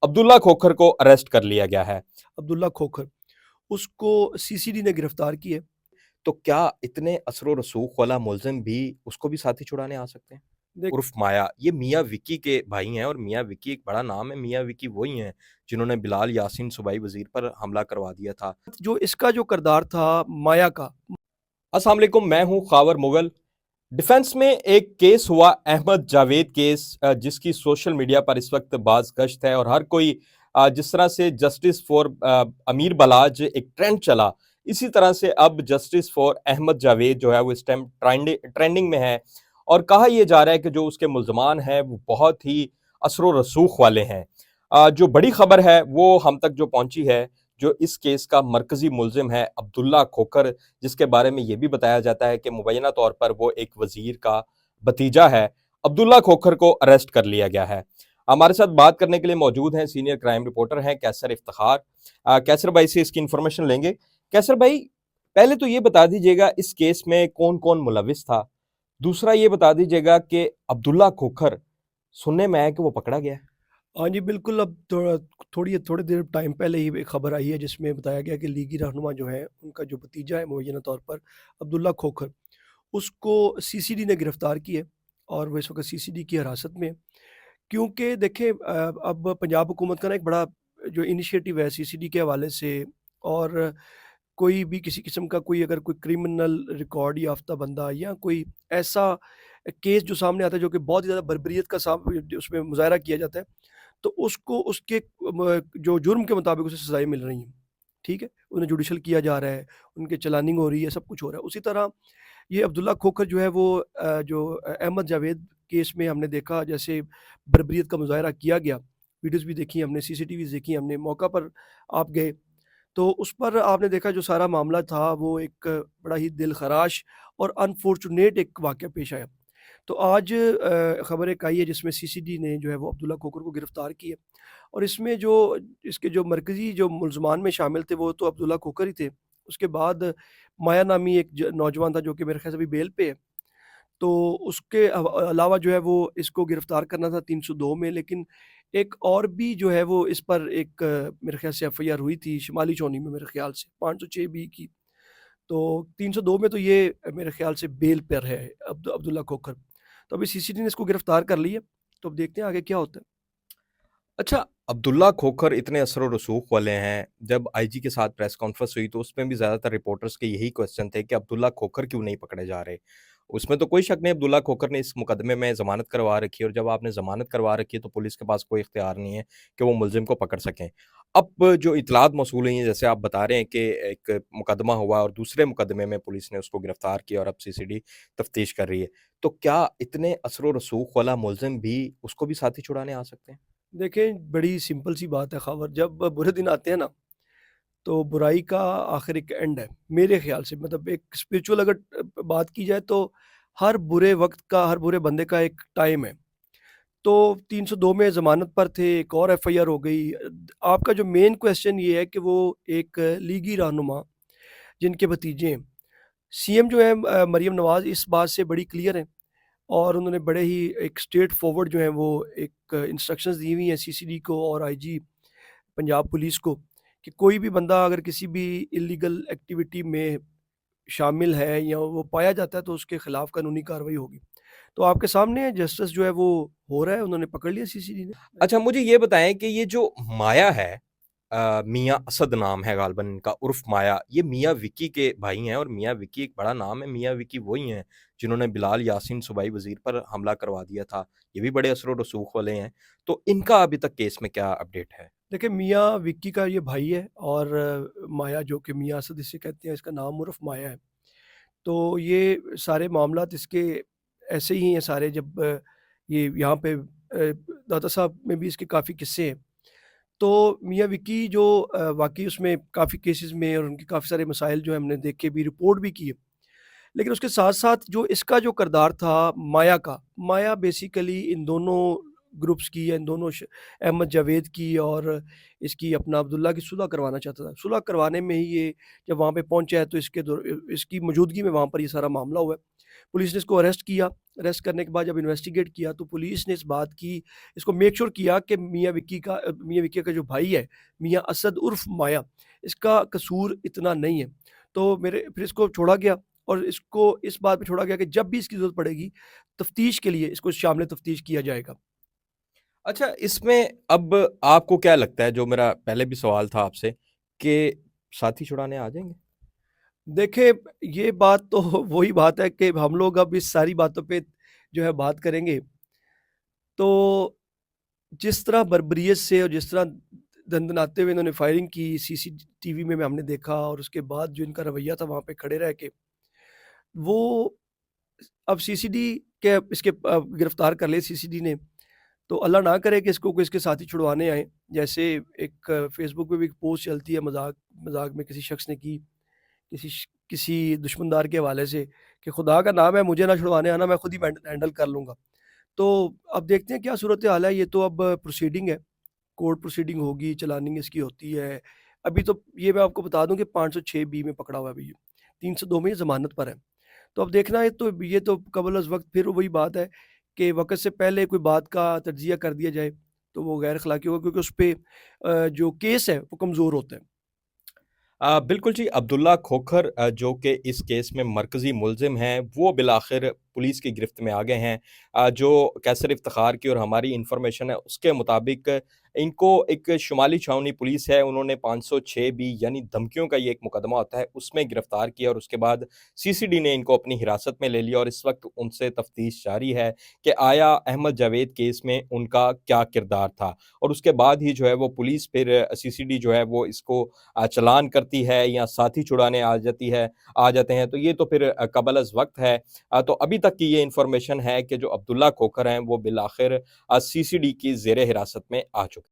अब्दुल्ला खोखर को अरेस्ट कर लिया गया है। अब्दुल्ला खोखर, उसको सीसीडी ने गिरफ्तार किया है। तो क्या इतने असर रसूख वाला मुलजिम भी उसको भी साथी छुड़ाने आ सकते हैं? देख उर्फ माया, ये मियाँ विक्की के भाई हैं और मियाँ विक्की एक बड़ा नाम है। मियाँ विक्की वही हैं जिन्होंने बिलाल यासीन सूबाई वजीर पर हमला करवा दिया था। जो इसका जो किरदार था माया का। अस्सलाम वालेकुम, मैं हूं खावर मुगल। डिफेंस में एक केस हुआ, अहमद जावेद केस, जिसकी सोशल मीडिया पर इस वक्त बाज गश्त है और हर कोई जिस तरह से जस्टिस फॉर अमीर बलाज एक ट्रेंड चला, इसी तरह से अब जस्टिस फॉर अहमद जावेद जो है वो इस टाइम ट्रेंडिंग में है। और कहा यह जा रहा है कि जो उसके मुल्जमान हैं वो बहुत ही असर रसूख वाले हैं। जो बड़ी खबर है वो हम तक जो पहुंची है, जो इस केस का मरकजी मुलजिम है अब्दुल्ला खोखर, जिसके बारे में यह भी बताया जाता है कि मुबैना तौर पर वो एक वजीर का भतीजा है। अब्दुल्ला खोखर को अरेस्ट कर लिया गया है। हमारे साथ बात करने के लिए मौजूद हैं सीनियर क्राइम रिपोर्टर हैं कैसर इफ्तिखार। कैसर भाई से इसकी इंफॉर्मेशन लेंगे। कैसर भाई, पहले तो ये बता दीजिएगा इस केस में कौन कौन मुलविस था। दूसरा ये बता दीजिएगा कि अब्दुल्ला खोखर, सुनने में आया कि वो पकड़ा गया है। हाँ जी, बिल्कुल। अब थोड़ी देर टाइम पहले ही एक खबर आई है जिसमें बताया गया कि लीगी रहनुमा जो है उनका जो भतीजा है मुबैना तौर पर अब्दुल्ला खोखर, उसको सीसीडी ने गिरफ्तार किया है और वो इस वक्त सीसीडी की हिरासत में है। क्योंकि देखें, अब पंजाब हुकूमत का ना एक बड़ा जो इनिशिएटिव है सीसीडी के हवाले से, और कोई भी किसी किस्म का कोई अगर कोई क्रिमिनल रिकॉर्ड याफ्ता बंदा या कोई ऐसा केस जो सामने आता है जो कि बहुत ही ज़्यादा बर्बरियत का उसमें मुजाहरा किया जाता है, तो उसको उसके जो जुर्म के मुताबिक उसे सज़ाएँ मिल रही हैं, ठीक है? उन्हें जुडिशल किया जा रहा है, उनकी चलानिंग हो रही है, सब कुछ हो रहा है। उसी तरह ये अब्दुल्ला खोखर जो है वो अहमद जावेद केस में हमने देखा जैसे बर्बरियत का मुज़ाहरा किया गया। वीडियोज़ भी देखी हमने, सीसीटीवीज़ देखी हमने, मौका पर आप गए, तो उस पर आपने देखा जो सारा मामला था वो एक बड़ा ही दिलखराश और अनफॉर्चुनेट एक वाक़या पेश आया। तो आज खबर एक आई है जिसमें सीसीडी ने जो है वो अब्दुल्ला खोखर को गिरफ्तार किया और इसमें जो इसके जो मरकज़ी जो मुल्ज़मान में शामिल थे वो तो अब्दुल्ला खोखर ही थे। उसके बाद माया नामी एक नौजवान था जो कि मेरे ख़्याल से अभी बेल पे है। तो उसके अलावा जो है वो इसको गिरफ्तार करना था 302 में, लेकिन एक और भी जो है वो इस पर एक मेरे ख़्याल से एफआईआर हुई थी शिमाली चौनी में, मेरे ख़्याल से 506 बी की। तो 302 में तो ये मेरे ख़्याल से बेल पर है अब्दुल्ला खोखर। तो अभी सीसीडी ने इसको गिरफ्तार कर लिया। तो अब देखते हैं आगे क्या होता है। अच्छा, अब्दुल्ला खोखर इतने असर और रसूख वाले हैं। जब आईजी के साथ प्रेस कॉन्फ्रेंस हुई तो उसमें भी ज़्यादातर रिपोर्टर्स के यही क्वेश्चन थे कि अब्दुल्ला खोखर क्यों नहीं पकड़े जा रहे। उसमें तो कोई शक नहीं, अब्दुल्ला खोखर ने इस मुकदमे में ज़मानत करवा रखी है और जब आपने ज़मानत करवा रखी है तो पुलिस के पास कोई इख्तियार नहीं है कि वो मुलजिम को पकड़ सकें। अब जो इतलात मौसूल हुई हैं, जैसे आप बता रहे हैं कि एक मुकदमा हुआ और दूसरे मुकदमे में पुलिस ने उसको गिरफ्तार किया और अब सीसीडी तफ्तीश कर रही है। तो क्या इतने असर और रसूख वाला मुलजिम भी उसको भी साथी छुड़ाने आ सकते हैं? देखें, बड़ी सिंपल सी बात है ख़ावर, जब बुरे दिन आते हैं ना, तो बुराई का आखिर एक एंड है, मेरे ख़्याल से। मतलब एक स्पिरिचुअल अगर बात की जाए तो हर बुरे वक़्त का, हर बुरे बंदे का एक टाइम है। तो 302 में ज़मानत पर थे, एक और एफआईआर हो गई। आपका जो मेन क्वेश्चन ये है कि वो एक लीगी रहनुमा जिनके भतीजे हैं। सीएम जो है मरीम नवाज़ इस बात से बड़ी क्लियर हैं और उन्होंने बड़े ही एक स्ट्रेट फॉरवर्ड जो है वो एक इंस्ट्रक्शंस दी हुई हैं सीसीडी को और आईजी पंजाब पुलिस को कि कोई भी बंदा अगर किसी भी इल्लीगल एक्टिविटी में शामिल है या वो पाया जाता है तो उसके खिलाफ कानूनी कार्रवाई होगी। तो आपके सामने है, जस्टिस जो है वो हो रहा है, उन्होंने पकड़ लिया सीसीडी ने। अच्छा, मुझे ये बताएँ कि ये जो माया है, मियाँ असद नाम है गालिबन इनका, उर्फ माया, ये मियाँ विक्की के भाई हैं और मियाँ विक्की एक बड़ा नाम है। मियाँ विक्की वही हैं जिन्होंने बिलाल यासीन सूबाई वज़ीर पर हमला करवा दिया था। ये भी बड़े असर और रसूख वाले हैं। तो इनका अभी तक केस में क्या अपडेट है? देखिए, मियाँ विक्की का ये भाई है और माया जो कि मियाँ असद इसे कहते हैं, इसका नाम उर्फ माया है। तो ये सारे मामलात इसके ऐसे ही हैं सारे। जब ये यहाँ पे दाता साहब में भी इसके काफ़ी किस्से हैं। तो मियाँ विक्की जो वाक़ई उसमें काफ़ी केसेज़ में और उनके काफ़ी सारे मसाइल जो है हमने देखे भी, रिपोर्ट भी की है। लेकिन उसके साथ-साथ जो इसका जो किरदार था माया का, माया बेसिकली इन दोनों ग्रुप्स की या इन दोनों अहमद जावेद की और इसकी अपना अब्दुल्ला की सुलह करवाना चाहता था। सुलह करवाने में ही ये जब वहाँ पे पहुँचा है तो इसकी मौजूदगी में वहाँ पर ये सारा मामला हुआ है। पुलिस ने इसको अरेस्ट किया। अरेस्ट करने के बाद जब इन्वेस्टिगेट किया तो पुलिस ने इस बात की इसको मेक श्योर किया कि मियाँ विक्की का जो भाई है, मियाँ असद उर्फ माया, इसका कसूर इतना नहीं है। तो मेरे फिर इसको छोड़ा गया और इसको इस बात पे छोड़ा गया कि जब भी इसकी ज़रूरत पड़ेगी, तफ्तीश के लिए इसको शामिल तफ्तीश किया जाएगा। अच्छा, इसमें अब आपको क्या लगता है, जो मेरा पहले भी सवाल था आपसे, कि साथी छुड़ाने आ जाएँगे? देखिए, ये बात तो वही बात है कि हम लोग अब इस सारी बातों पे जो है बात करेंगे, तो जिस तरह बर्बरियत से और जिस तरह दंदनाते हुए इन्होंने फायरिंग की, सीसीटीवी में हमने देखा और उसके बाद जो इनका रवैया था वहाँ पे खड़े रह के, वो अब सीसीडी के इसके गिरफ्तार कर लिए सीसीडी ने, तो अल्लाह ना करे कि इसको कोई इसके साथी छुड़वाने आएँ। जैसे एक फ़ेसबुक पे भी एक पोस्ट चलती है मज़ाक में किसी शख्स ने की, किसी दुश्मनदार के हवाले से कि खुदा का नाम है मुझे ना छुड़वाने आना, मैं खुद ही हैंडल कर लूँगा। तो अब देखते हैं क्या सूरत-ए-हाल है, ये तो अब प्रोसीडिंग है, कोर्ट प्रोसीडिंग होगी, चलानिंग इसकी होती है। अभी तो ये मैं आपको बता दूँ कि 506 बी में पकड़ा हुआ है अभी ये, 302 में ये ज़मानत पर है। तो अब देखना है, तो ये तो कबल-अज़-वक़्त फिर वही बात है कि वक़्त से पहले कोई बात का तज्ज़िया कर दिया जाए, तो वो गैर अख़लाक़ी होगा क्योंकि उसपे जो केस है वो कमज़ोर होता है। बिल्कुल जी, अब्दुल्ला खोखर जो कि इस केस में मरकज़ी मुल्ज़िम हैं, वो बिलाखिर पुलिस की गिरफ्त में आ गए हैं। जो कैसर इफ्तिख़ार की और हमारी इन्फॉर्मेशन है, उसके मुताबिक इनको एक शुमाली छावनी पुलिस है, उन्होंने 506 बी यानी धमकियों का ये एक मुकदमा होता है, उसमें गिरफ्तार किया और उसके बाद सीसीडी ने इनको अपनी हिरासत में ले लिया और इस वक़्त उनसे तफ्तीश जारी है कि आया अहमद जावेद केस में उनका क्या किरदार था। और उसके बाद ही जो है वो पुलिस फिर सीसीडी जो है वो इसको चालान करती है या साथी छुड़ाने आ जाते हैं, तो ये तो फिर कबल वक्त है। तो अभी तक की ये इन्फॉर्मेशन है कि जो अब्दुल्ला खोखर हैं वो बिलाखिर सीसीडी की जेर हिरासत में आ चुके हैं।